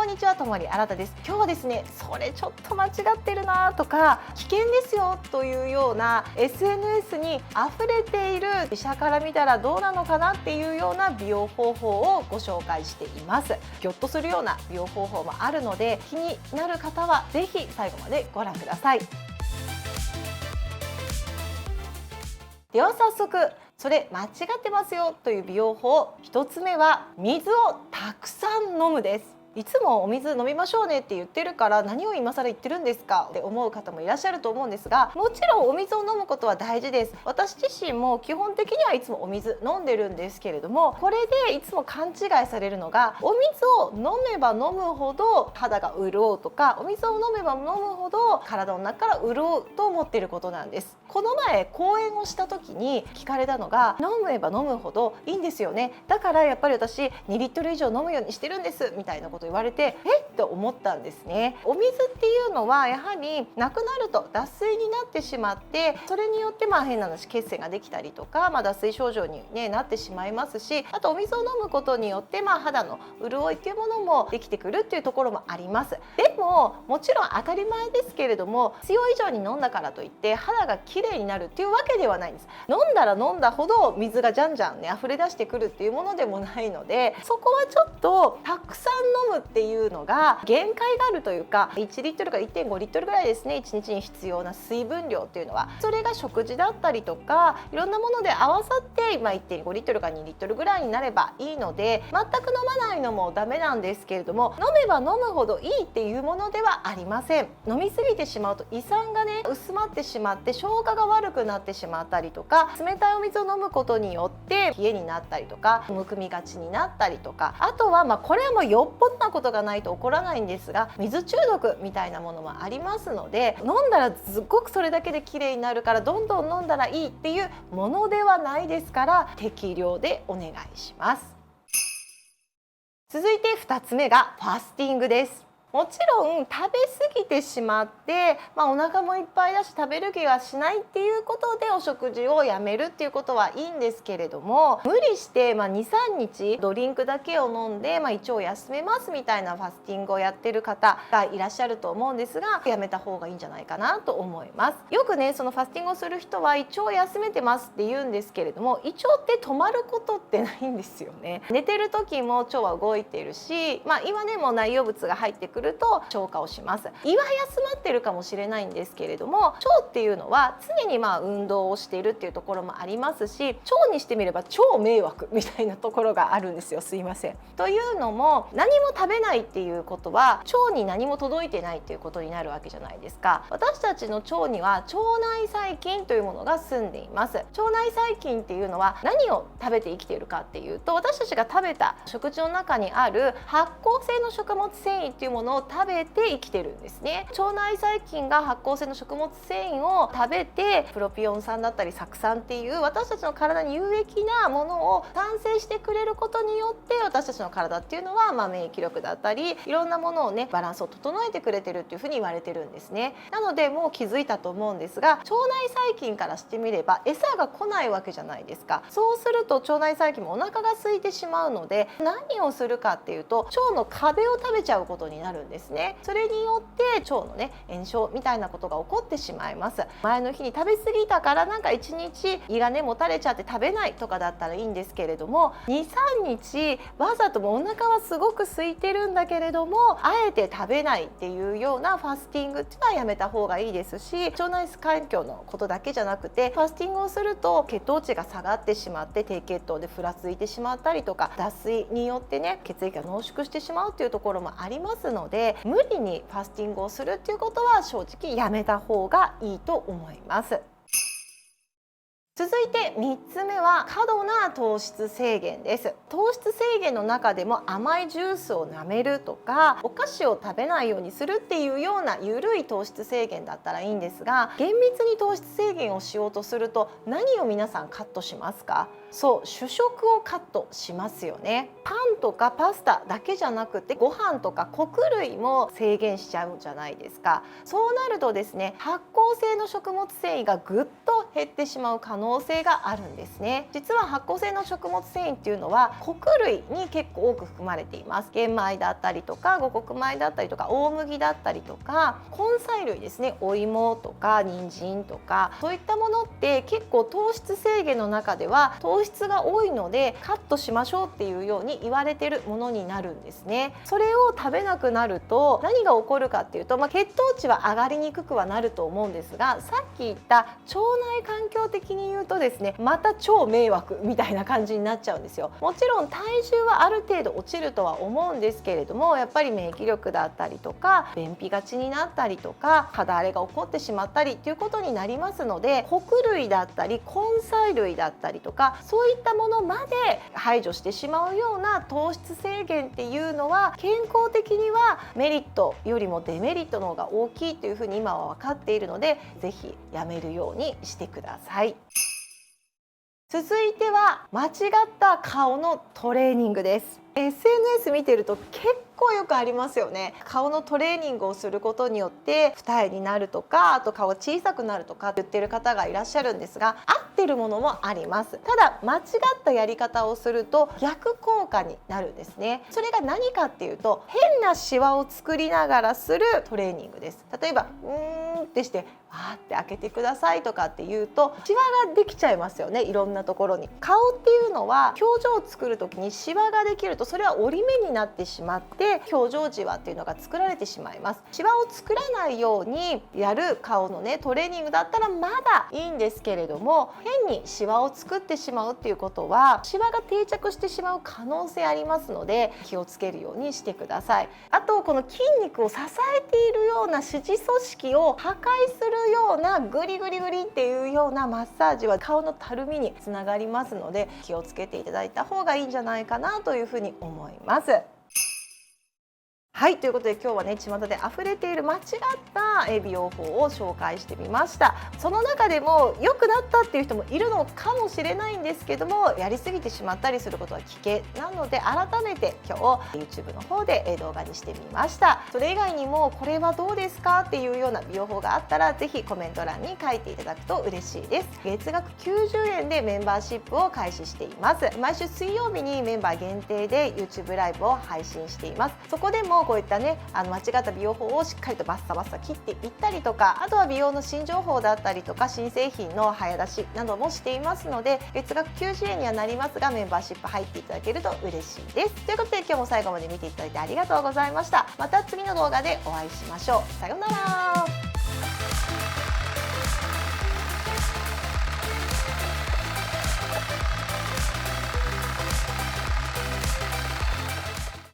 こんにちは、ともりあらたです。今日はですね、それちょっと間違ってるなとか危険ですよというような SNS に溢れている、医者から見たらどうなのかなっていうような美容方法をご紹介しています。ギョッとするような美容方法もあるので、気になる方はぜひ最後までご覧ください。では早速、それ間違ってますよという美容法、1つ目は水をたくさん飲むです。いつもお水飲みましょうねって言ってるから何を今更言ってるんですかって思う方もいらっしゃると思うんですが、もちろんお水を飲むことは大事です。私自身も基本的にはいつもお水飲んでるんですけれども、これでいつも勘違いされるのが、お水を飲めば飲むほど肌が潤うとか、お水を飲めば飲むほど体の中から潤うと思っていることなんです。この前講演をした時に聞かれたのが、飲めば飲むほどいいんですよね、だからやっぱり私2リットル以上飲むようにしてるんですみたいなこと言われて、って思ったんですね。お水っていうのはやはりなくなると脱水になってしまって、それによって変な話血栓ができたりとか、脱水症状に、なってしまいますし、あとお水を飲むことによって肌の潤いっていうものもできてくるっていうところもあります。でももちろん当たり前ですけれども、必要以上に飲んだからといって肌がきれいになるっていうわけではないんです。飲んだら飲んだほど水がじゃんじゃん溢れ出してくるっていうものでもないので、そこはちょっとたくさん飲むっていうのが限界があるというか、1リットルから1.5リットルぐらいですね、1日に必要な水分量っていうのは、それが食事だったりとかいろんなもので合わさって、1.5リットルから2リットルぐらいになればいいので、全く飲まないのもダメなんですけれども、飲めば飲むほどいいっていうものではありません。飲みすぎてしまうと胃酸が薄まってしまって、消化が悪くなってしまったりとか、冷たいお水を飲むことによって冷えになったりとか、むくみがちになったりとか、あとはこれはもうよっぽどなことがないと起こらないんですが、水中毒みたいなものもありますので、飲んだらすっごくそれだけで綺麗になるからどんどん飲んだらいいっていうものではないですから、適量でお願いします。続いて2つ目がファスティングです。もちろん食べ過ぎてしまって、お腹もいっぱいだし食べる気がしないっていうことでお食事をやめるっていうことはいいんですけれども、無理して2、3日ドリンクだけを飲んで、胃腸を休めますみたいなファスティングをやってる方がいらっしゃると思うんですが、やめた方がいいんじゃないかなと思います。よくそのファスティングをする人は胃腸を休めてますって言うんですけれども、胃腸って止まることってないんですよね。寝てる時も腸は動いているし、胃はもう内容物が入ってくると消化をします。胃は休まってるかもしれないんですけれども、腸っていうのは常に運動をしているっていうところもありますし、腸にしてみれば超迷惑みたいなところがあるんですよ。すいません。というのも、何も食べないっていうことは腸に何も届いてないっていうことになるわけじゃないですか。私たちの腸には腸内細菌というものが住んでいます。腸内細菌っていうのは何を食べて生きているかっていうと、私たちが食べた食事の中にある発酵性の食物繊維っていうものを食べて生きてるんですね。腸内細菌が発酵性の食物繊維を食べて、プロピオン酸だったり酢酸っていう私たちの体に有益なものを産生してくれることによって、私たちの体っていうのは免疫力だったりいろんなものをバランスを整えてくれてるっていうふうに言われてるんですね。なのでもう気づいたと思うんですが、腸内細菌からしてみれば餌が来ないわけじゃないですか。そうすると腸内細菌もお腹が空いてしまうので、何をするかっていうと、腸の壁を食べちゃうことになるんですね。それによって腸の炎症みたいなことが起こってしまいます。前の日に食べ過ぎたから1日胃がもたれちゃって食べないとかだったらいいんですけれども、2、3日わざともお腹はすごく空いてるんだけれども、あえて食べないっていうようなファスティングっていうのはやめた方がいいですし、腸内環境のことだけじゃなくて、ファスティングをすると血糖値が下がってしまって低血糖でふらついてしまったりとか、脱水によって血液が濃縮してしまうっていうところもありますので、無理にファスティングをするっていうことは正直やめた方がいいと思います。続いて3つ目は過度な糖質制限です。糖質制限の中でも甘いジュースを舐めるとか、お菓子を食べないようにするっていうような緩い糖質制限だったらいいんですが、厳密に糖質制限をしようとすると何を皆さんカットしますか？そう主食をカットしますよね。パンとかパスタだけじゃなくてご飯とか穀類も制限しちゃうんじゃないですか。そうなるとですね、発酵性の食物繊維がぐっと減ってしまう可能性があるんですね。実は発酵性の食物繊維っていうのは穀類に結構多く含まれています。玄米だったりとか五穀米だったりとか大麦だったりとか根菜類ですね、お芋とか人参とかそういったものって結構糖質制限の中では糖質が多いのでカットしましょうっていうように言われているものになるんですね。それを食べなくなると何が起こるかっていうと、血糖値は上がりにくくはなると思うんですが、さっき言った腸内環境的に言うとですね、また超迷惑みたいな感じになっちゃうんですよ。もちろん体重はある程度落ちるとは思うんですけれども、やっぱり免疫力だったりとか便秘がちになったりとか肌荒れが起こってしまったりということになりますので、穀類だったり根菜類だったりとかそういったものまで排除してしまうような糖質制限っていうのは健康的にはメリットよりもデメリットの方が大きいというふうに今は分かっているので、ぜひやめるようにしてください。続いては間違った顔のトレーニングです。SNS 見てると結構よくありますよね。顔のトレーニングをすることによって二重になるとか、あと顔が小さくなるとか言ってる方がいらっしゃるんですが、合ってるものもあります。ただ間違ったやり方をすると逆効果になるんですね。それが何かっていうと、変なシワを作りながらするトレーニングです。例えばってしてわーって開けてくださいとかって言うとシワができちゃいますよね。いろんなところに。顔っていうのは表情を作る時にシワができるとそれは折り目になってしまって表情じわっていうのが作られてしまいます。シワを作らないようにやる顔のねトレーニングだったらまだいいんですけれども、変にシワを作ってしまうっていうことはシワが定着してしまう可能性ありますので気をつけるようにしてください。あとこの筋肉を支えているような脂質組織を破壊するようなグリグリグリっていうようなマッサージは顔のたるみにつながりますので気をつけていただいた方がいいんじゃないかなというふうに思います。はい、ということで今日はね巷で溢れている間違った美容法を紹介してみました。その中でも良くなったっていう人もいるのかもしれないんですけども、やりすぎてしまったりすることは危険なので改めて今日 YouTube の方で動画にしてみました。それ以外にもこれはどうですかっていうような美容法があったらぜひコメント欄に書いていただくと嬉しいです。月額90円でメンバーシップを開始しています。毎週水曜日にメンバー限定で YouTube ライブを配信しています。そこでもこういったね間違った美容法をしっかりとバッサバッサ切っていったりとか、あとは美容の新情報だったりとか新製品の早出しなどもしていますので、月額90円にはなりますがメンバーシップ入っていただけると嬉しいです。ということで今日も最後まで見ていただいてありがとうございました。また次の動画でお会いしましょう。さようなら。